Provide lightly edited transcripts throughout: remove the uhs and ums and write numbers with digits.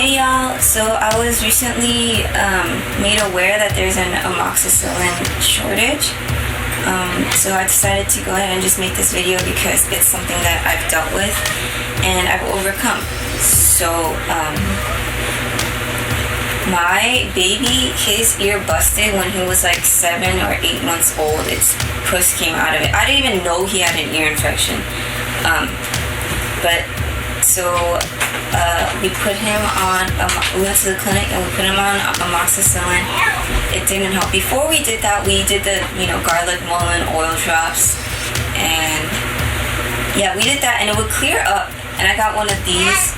Hey y'all, so I was recently made aware that there's an amoxicillin shortage. So I decided to go ahead and just make this video because it's something that I've dealt with and I've overcome. So my baby, his ear busted when he was like 7 or 8 months old. Its pus came out of it. I didn't even know he had an ear infection. We put him on, we went to the clinic and we put him on amoxicillin. It didn't help. Before we did that, we did the, garlic mullein oil drops. And yeah, we did that and it would clear up. And I got one of these.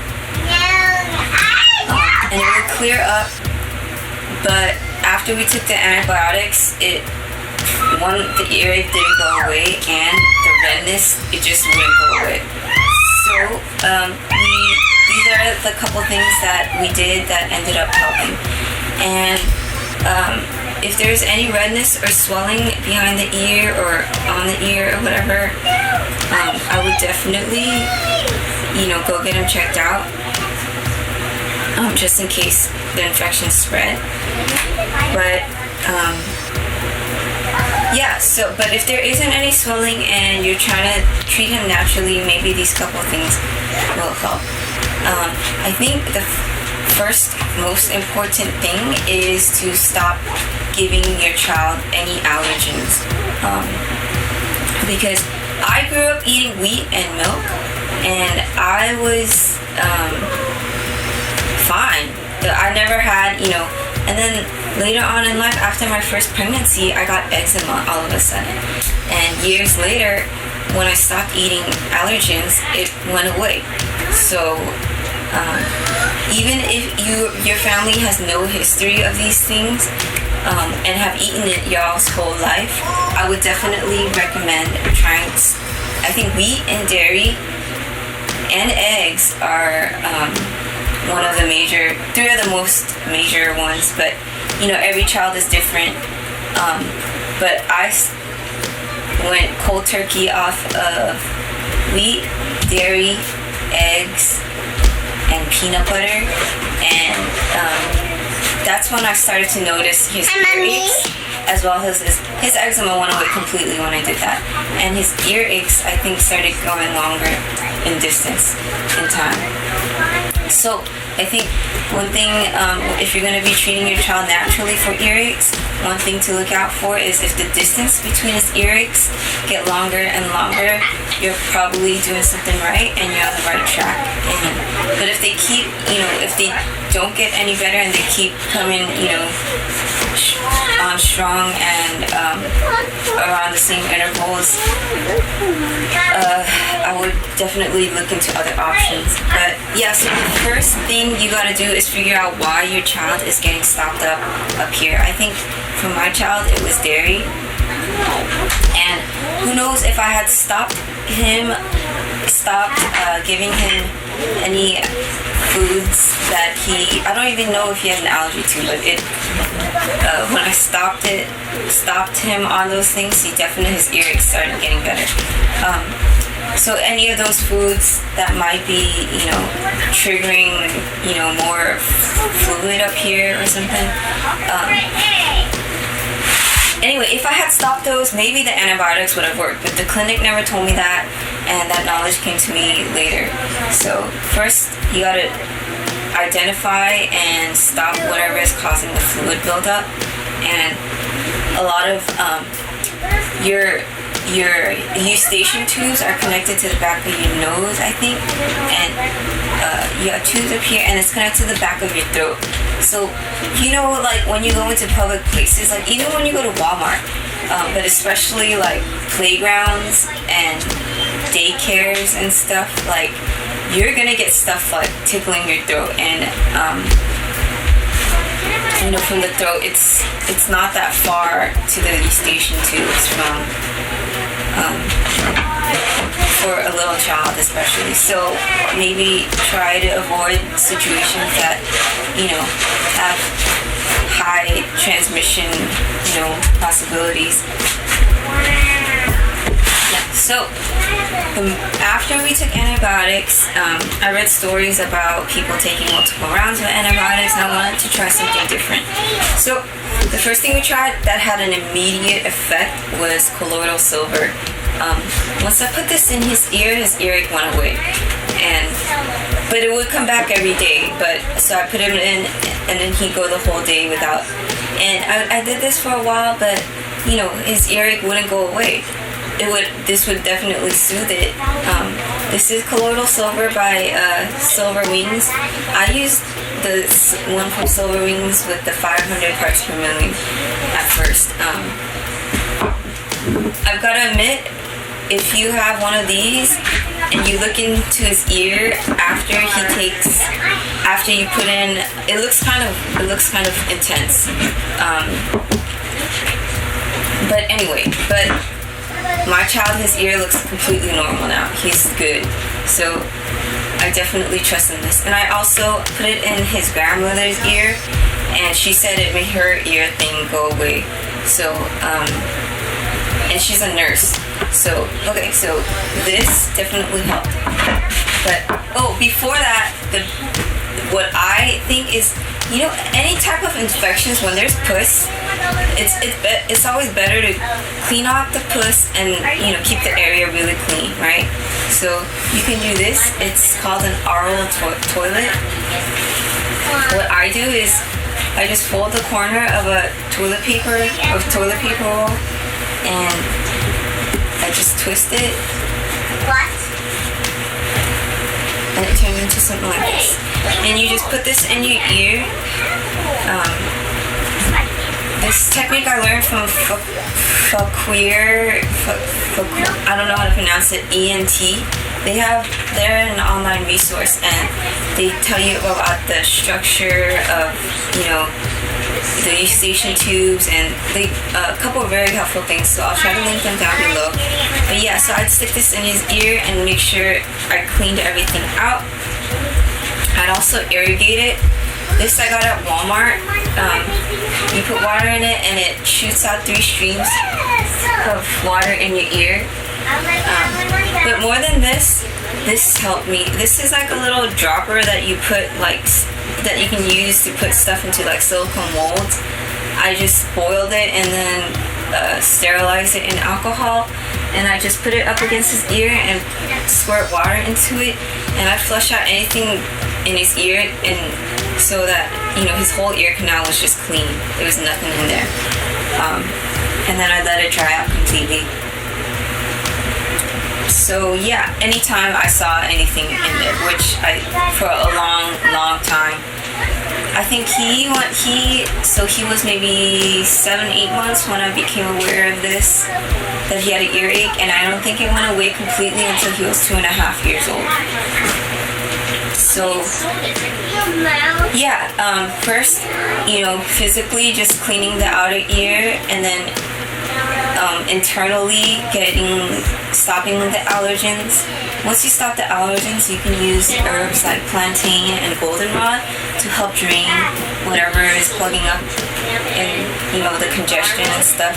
And it would clear up. But after we took the antibiotics, the earache didn't go away and the redness, it just wouldn't go away. So, these are the couple things that we did that ended up helping. And if there's any redness or swelling behind the ear or on the ear or whatever, I would definitely, go get him checked out, just in case the infection spread. But but if there isn't any swelling and you're trying to treat him naturally, maybe these couple things will help. I think the first most important thing is to stop giving your child any allergens. Because I grew up eating wheat and milk and I was fine. I never had, and then later on in life, after my first pregnancy, I got eczema all of a sudden. And years later, when I stopped eating allergens, it went away. So even if your family has no history of these things and have eaten it y'all's whole life, I would definitely recommend trying. I think wheat and dairy and eggs are three of the most major ones, but every child is different. But I went cold turkey off of wheat, dairy, eggs, and peanut butter, and that's when I started to notice his earaches, as well as his eczema went away completely when I did that, and his earaches I think started going longer in distance in time. So I think one thing, if you're going to be treating your child naturally for earaches, one thing to look out for is if the distance between his earaches get longer and longer, you're probably doing something right and you're on the right track. But if they keep, if they don't get any better and they keep coming, on strong and around the same intervals, I would definitely look into other options. But yeah, so the first thing you gotta do is figure out why your child is getting stopped up here. I think for my child it was dairy, and who knows if I had stopped giving him any foods that I don't even know if he has an allergy to, but when I stopped him on those things, his earaches started getting better. So any of those foods that might be, triggering, more fluid up here or something. Anyway, if I had stopped those, maybe the antibiotics would have worked, but the clinic never told me that, and that knowledge came to me later. So first, you gotta identify and stop whatever is causing the fluid buildup, and a lot of your eustachian tubes are connected to the back of your nose, I think, and you have tubes up here, and it's connected to the back of your throat. So, like when you go into public places, like even when you go to Walmart, but especially like playgrounds and daycares and stuff, like you're gonna get stuff like tickling your throat, and from the throat, it's not that far to the eustachian tubes for a little child especially. So maybe try to avoid situations that have high transmission possibilities. Yeah, So after we took antibiotics, I read stories about people taking multiple rounds of antibiotics, and I wanted to try something different. So the first thing we tried that had an immediate effect was colloidal silver. Once I put this in his earache went away, but it would come back every day. So I put it in, and then he'd go the whole day without. And I did this for a while, but his earache wouldn't go away. This would definitely soothe it. This is colloidal silver by Silver Wings. I used the one from Silver Wings with the 500 parts per million at first. I've got to admit, if you have one of these and you look into his ear after you put in, it looks kind of intense. But anyway, my child, his ear looks completely normal now. He's good. So I definitely trust in this. And I also put it in his grandmother's ear, and she said it made her ear thing go away. So, and she's a nurse. So this definitely helped. But, before that, what I think is, any type of infections, when there's pus, it's always better to clean off the pus and keep the area really clean, right? So you can do this. It's called an oral toilet. What I do is I just fold the corner of toilet paper roll, and I just twist it. And it turns into something like this. And you just put this in your ear. This technique I learned from I don't know how to pronounce it, ENT. They're an online resource, and they tell you about the structure of, the eustachian tubes, and a couple of very helpful things. So I'll try to link them down below. But yeah, so I'd stick this in his ear and make sure I cleaned everything out. I'd also irrigate it. This I got at Walmart. You put water in it, and it shoots out 3 streams of water in your ear. But more than this helped me. This is like a little dropper that you put that you can use to put stuff into silicone molds. I just boiled it and then sterilized it in alcohol, and I just put it up against his ear and squirt water into it, and I flush out anything in his ear, and so that his whole ear canal was just clean. There was nothing in there. And then I let it dry out completely. So yeah, anytime I saw anything in there, which for a long time, I think he was maybe 7-8 months when I became aware of this, that he had an earache, and I don't think it went away completely until he was 2.5 years old. So yeah, first, physically just cleaning the outer ear, and then internally stopping the allergens. Once you stop the allergens, you can use herbs like plantain and goldenrod to help drain whatever is plugging up in the congestion and stuff.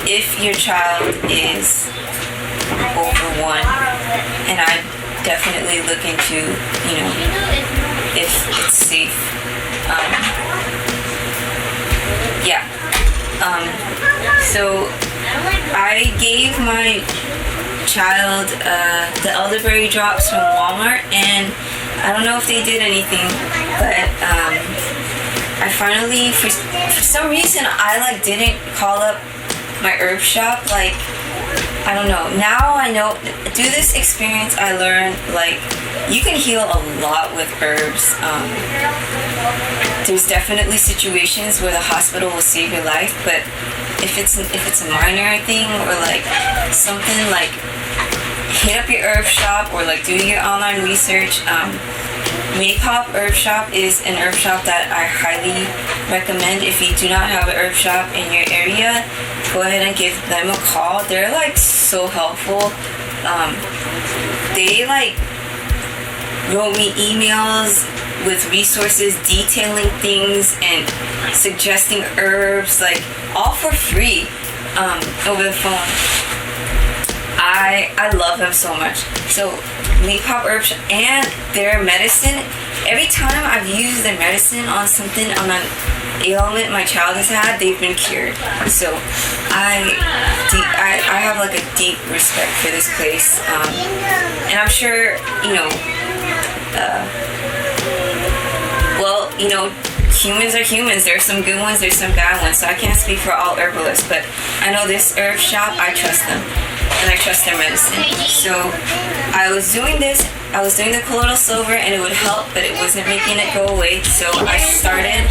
If your child is over 1, and I definitely look into if it's safe. So I gave my child the elderberry drops from Walmart, and I don't know if they did anything, but I finally, for some reason, I didn't call up my herb shop. I don't know. Now I know. Through this experience, I learned you can heal a lot with herbs. There's definitely situations where the hospital will save your life, but if it's a minor thing, or something, hit up your herb shop, or do your online research. Maypop Herb Shop is an herb shop that I highly recommend. If you do not have an herb shop in your area, go ahead and give them a call. They're so helpful. They wrote me emails with resources detailing things and suggesting herbs, all for free, over the phone. I love them so much. So leaf hop herbs and their medicine, every time I've used their medicine on something, on an ailment my child has had, they've been cured. So I have like a deep respect for this place, and I'm sure, humans are humans. There's some good ones, there's some bad ones, so I can't speak for all herbalists, but I know this herb shop, I trust them, and I trust their medicine. So I was doing the colloidal silver, and it would help, but it wasn't making it go away. So I started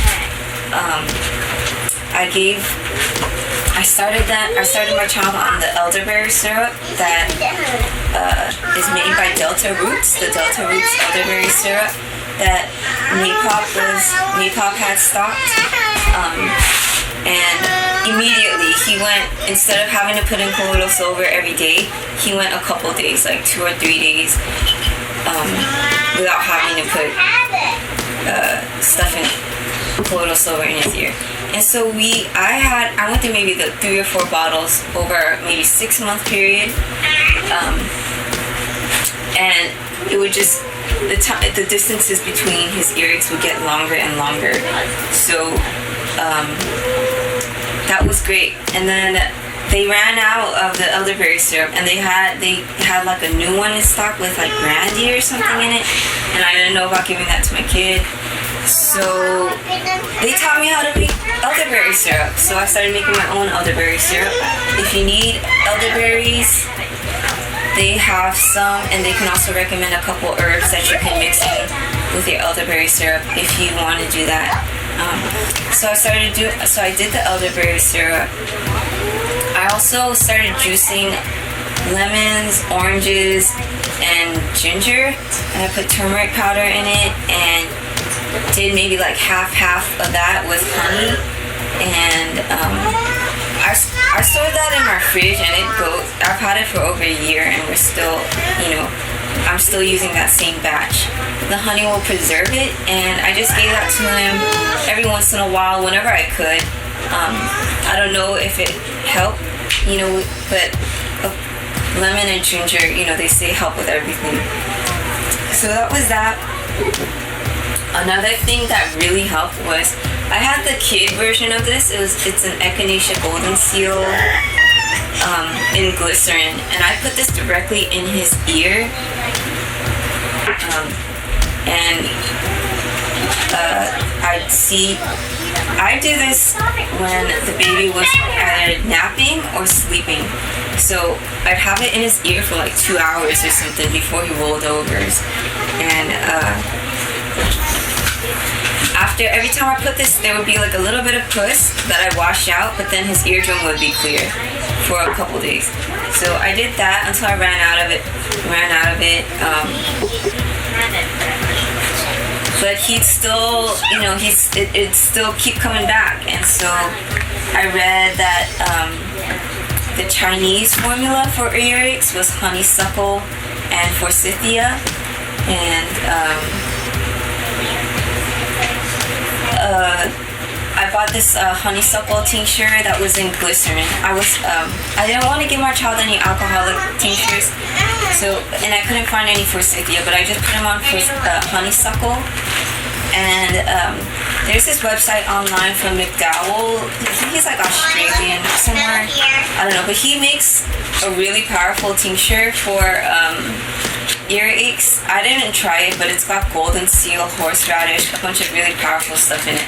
my child on the elderberry syrup that is made by Delta Roots, the Delta Roots elderberry syrup that Mepop had stocked. And immediately he went, instead of having to put in colloidal silver every day, he went a couple days, like 2 or 3 days, without having to put stuff in colloidal silver in his ear. And so I went through maybe the 3 or 4 bottles over maybe 6-month period, and it would just, the distances between his earaches would get longer and longer. So that was great. And then they ran out of the elderberry syrup, and they had like a new one in stock with like brandy or something in it, and I didn't know about giving that to my kid. So they taught me how to make elderberry syrup. So I started making my own elderberry syrup. If you need elderberries, they have some, and they can also recommend a couple herbs that you can mix in with your elderberry syrup if you want to do that. So I did the elderberry syrup. I also started juicing lemons, oranges, and ginger, and I put turmeric powder in it, and did maybe like half of that with honey, and I stored that in my fridge, and I've had it for over a year, and we're still, I'm still using that same batch. The honey will preserve it, and I just gave that to him every once in a while whenever I could. I don't know if it helped, but lemon and ginger, they say help with everything. So that was that. Another thing that really helped was, I had the kid version of this. It's an echinacea golden seal in glycerin, and I put this directly in his ear. I do this when the baby was either napping or sleeping. So I'd have it in his ear for like 2 hours or something before he rolled over. And every time I put this, there would be like a little bit of pus that I wash out, but then his eardrum would be clear for a couple days. So I did that until I ran out of it. But he'd still, it'd still keep coming back. And so I read that the Chinese formula for earaches was honeysuckle and forsythia, and I bought this honeysuckle tincture that was in glycerin. I didn't want to give my child any alcoholic tinctures, and I couldn't find any forsythia, but I just put him on honeysuckle. And there's this website online from McDowell. I think he's like Australian somewhere. I don't know, but he makes a really powerful tincture for earaches. I didn't try it, but it's got golden seal, horseradish, a bunch of really powerful stuff in it.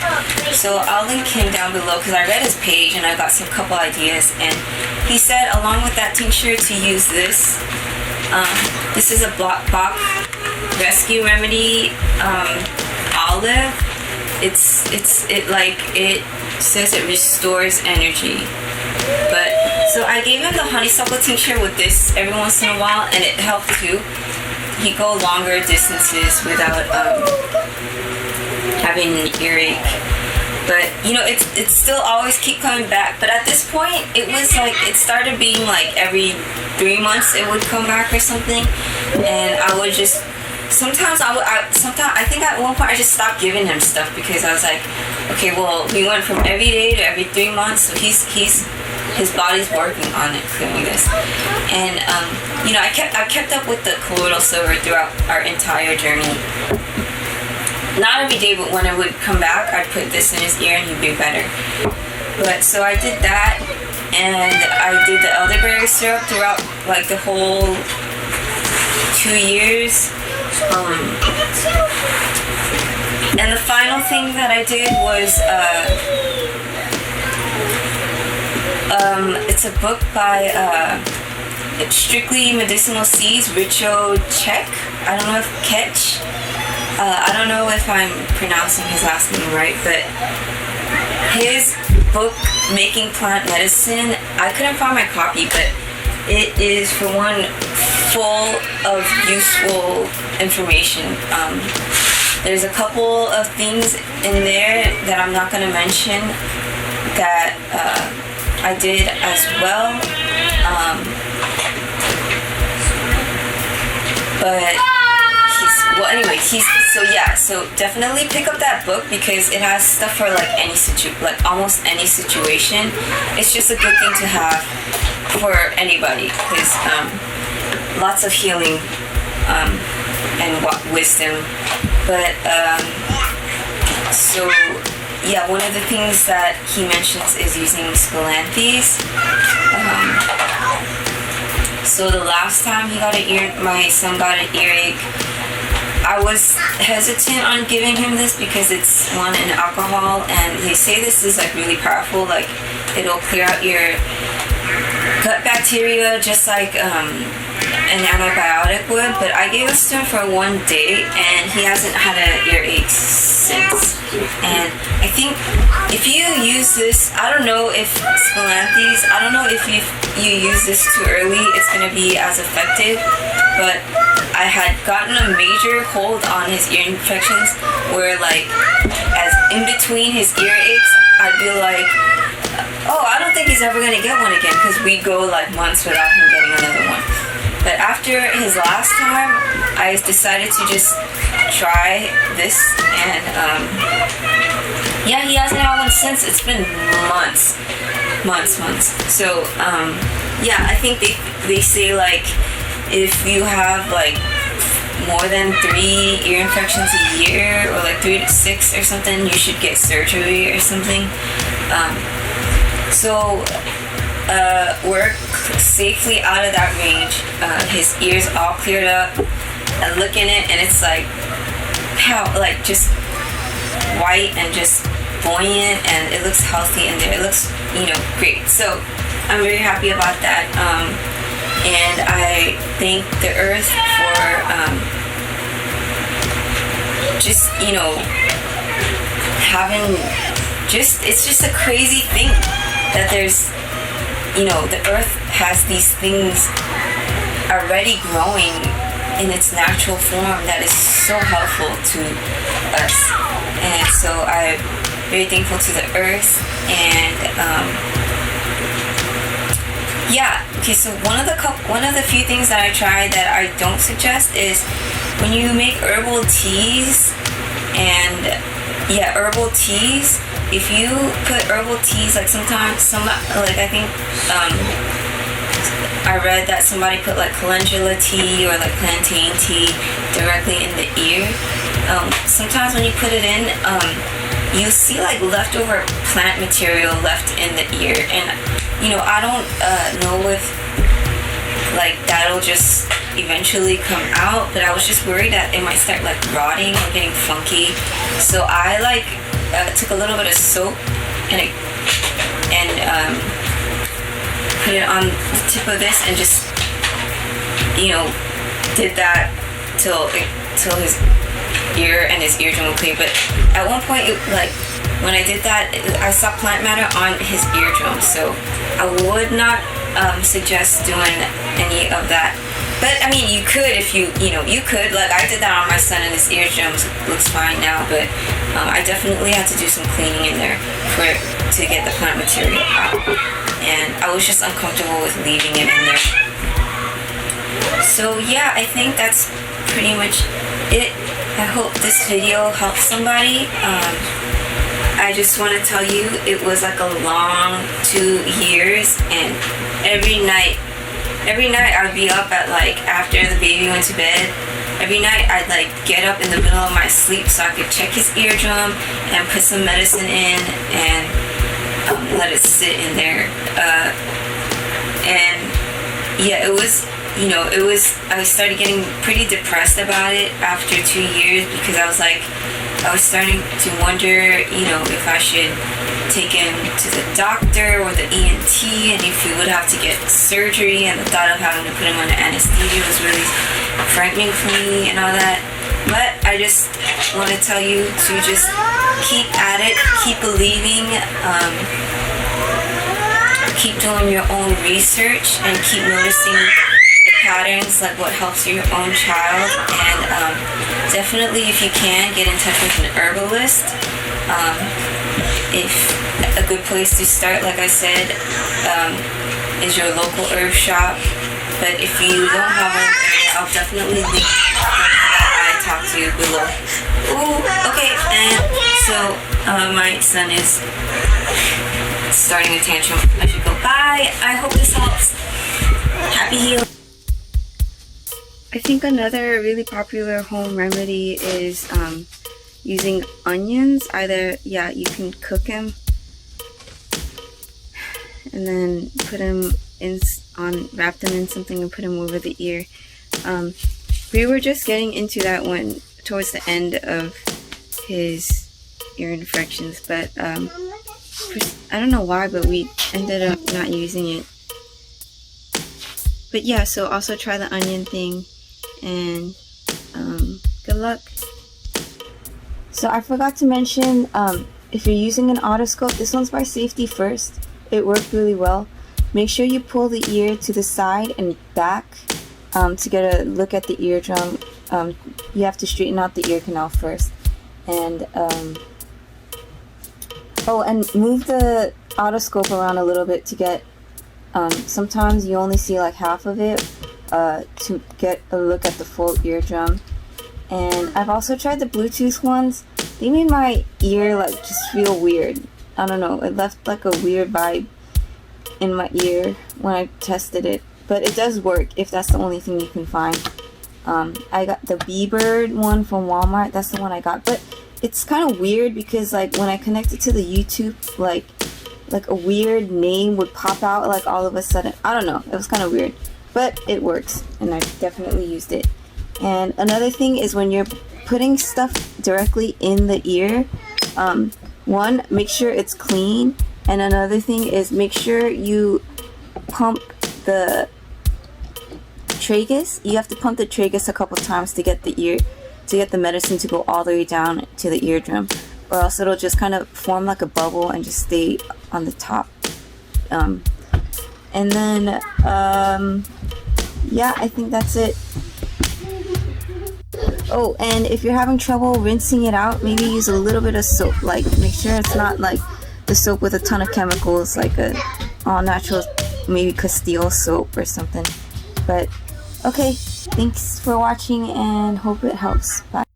So I'll link him down below, because I read his page and I got some couple ideas. And he said, along with that tincture, to use this. This is a Bach Rescue Remedy olive. It says it restores energy. But so I gave him the honeysuckle tincture with this every once in a while, and it helped too. He go longer distances without having an earache. But it's still always keep coming back. But at this point, it was like, it started being like every 3 months it would come back or something, and I would just. Sometimes I think at one point I just stopped giving him stuff, because I was like, okay, well, we went from every day to every 3 months, so he's his body's working on it, clearing this. And you know, I kept up with the colloidal silver throughout our entire journey. Not every day, but when I would come back, I'd put this in his ear and he'd be better. But so I did that, and I did the elderberry syrup throughout like the whole 2 years. And the final thing that I did was it's a book by Strictly Medicinal Seeds, Richo Check. I don't know if Ketch. I don't know if I'm pronouncing his last name right, but his book, Making Plant Medicine, I couldn't find my copy, but it is, for one, full of useful information. There's a couple of things in there that I'm not going to mention that I did as well. So definitely pick up that book because it has stuff for like almost any situation. It's just a good thing to have for anybody because lots of healing and wisdom. But so yeah, one of the things that he mentions is using scalanthes. So the last time my son got an earache, I was hesitant on giving him this because it's one in alcohol, and they say this is like really powerful, like it'll clear out your gut bacteria just like an antibiotic would. But I gave this to him for 1 day and he hasn't had an earache since. And I think if you use this, I don't know if scalanthes, I don't know if you use this too early, it's going to be as effective. But I had gotten a major hold on his ear infections where like as in between his earaches, I'd be like, oh, I don't think he's ever going to get one again, because we'd go like months without him getting another one. But after his last time, I decided to just try this, and yeah, he hasn't had one since. It's been months. So yeah, I think they say like if you have like more than 3 ear infections a year, or like 3 to 6 or something, you should get surgery or something. So we're safely out of that range. His ears all cleared up. I look in it and it's like just white and just buoyant, and it looks healthy in there. It looks, great. So I'm very happy about that. And I thank the earth for just, having it's just a crazy thing that there's, the earth has these things already growing in its natural form that is so helpful to us. And so I'm very thankful to the earth. And yeah, okay, so one of the few things that I tried that I don't suggest is when you make herbal teas, and herbal teas, if you put herbal teas, like sometimes I think I read that somebody put like calendula tea or like plantain tea directly in the ear. Sometimes when you put it in, you see like leftover plant material left in the ear, and I don't know if like that'll just eventually come out, but I was just worried that it might start like rotting or getting funky. So I took a little bit of soap and put it on the tip of this and just did that till his ear and his eardrum would clear. But at one point, when I did that, I saw plant matter on his eardrum, so I would not suggest doing any of that. But I mean, you could if you could. Like I did that on my son, and his eardrums looks fine now. But I definitely had to do some cleaning in there to get the plant material out, and I was just uncomfortable with leaving it in there. So yeah, I think that's pretty much it. I hope this video helps somebody. I just want to tell you, it was like a long 2 years, and every night I'd be up at like after the baby went to bed. Every night I'd like get up in the middle of my sleep so I could check his eardrum and put some medicine in and let it sit in there. And yeah, it was, I started getting pretty depressed about it after 2 years, because I was starting to wonder, if I should take him to the doctor or the ENT, and if he would have to get surgery, and the thought of having to put him under anesthesia was really frightening for me and all that. But I just want to tell you to just keep at it, keep believing, keep doing your own research, and keep noticing the patterns, like what helps your own child. And definitely, if you can, get in touch with an herbalist. If a good place to start, like I said, is your local herb shop. But if you don't have one area, I'll definitely link that I talked to below. Ooh, okay, and so my son is starting a tantrum. I should go. Bye. I hope this helps. Happy healing. I think another really popular home remedy is using onions. You can cook them and then put them wrap them in something and put them over the ear. We were just getting into that one towards the end of his ear infections, but I don't know why, but we ended up not using it. But yeah, so also try the onion thing, and good luck. So I forgot to mention, if you're using an otoscope, this one's by Safety First. It worked really well. Make sure you pull the ear to the side and back to get a look at the eardrum. You have to straighten out the ear canal first. And and move the otoscope around a little bit to get, sometimes you only see like half of it, to get a look at the full eardrum. And I've also tried the Bluetooth ones. They made my ear like just feel weird. I don't know, it left like a weird vibe in my ear when I tested it, but it does work if that's the only thing you can find. I got the Bee-Bird one from Walmart. That's the one I got, but it's kind of weird because like when I connected to the YouTube, like a weird name would pop out like all of a sudden. I don't know, it was kind of weird, but it works, and I definitely used it. And another thing is, when you're putting stuff directly in the ear, one, make sure it's clean, and another thing is make sure you pump the tragus. You have to pump the tragus a couple times to get the medicine to go all the way down to the eardrum, or else it'll just kind of form like a bubble and just stay on the top. And then yeah, I think that's it. Oh, and if you're having trouble rinsing it out, maybe use a little bit of soap. Like, make sure it's not like the soap with a ton of chemicals, like a all natural, maybe Castile soap or something. But okay, thanks for watching and hope it helps. Bye.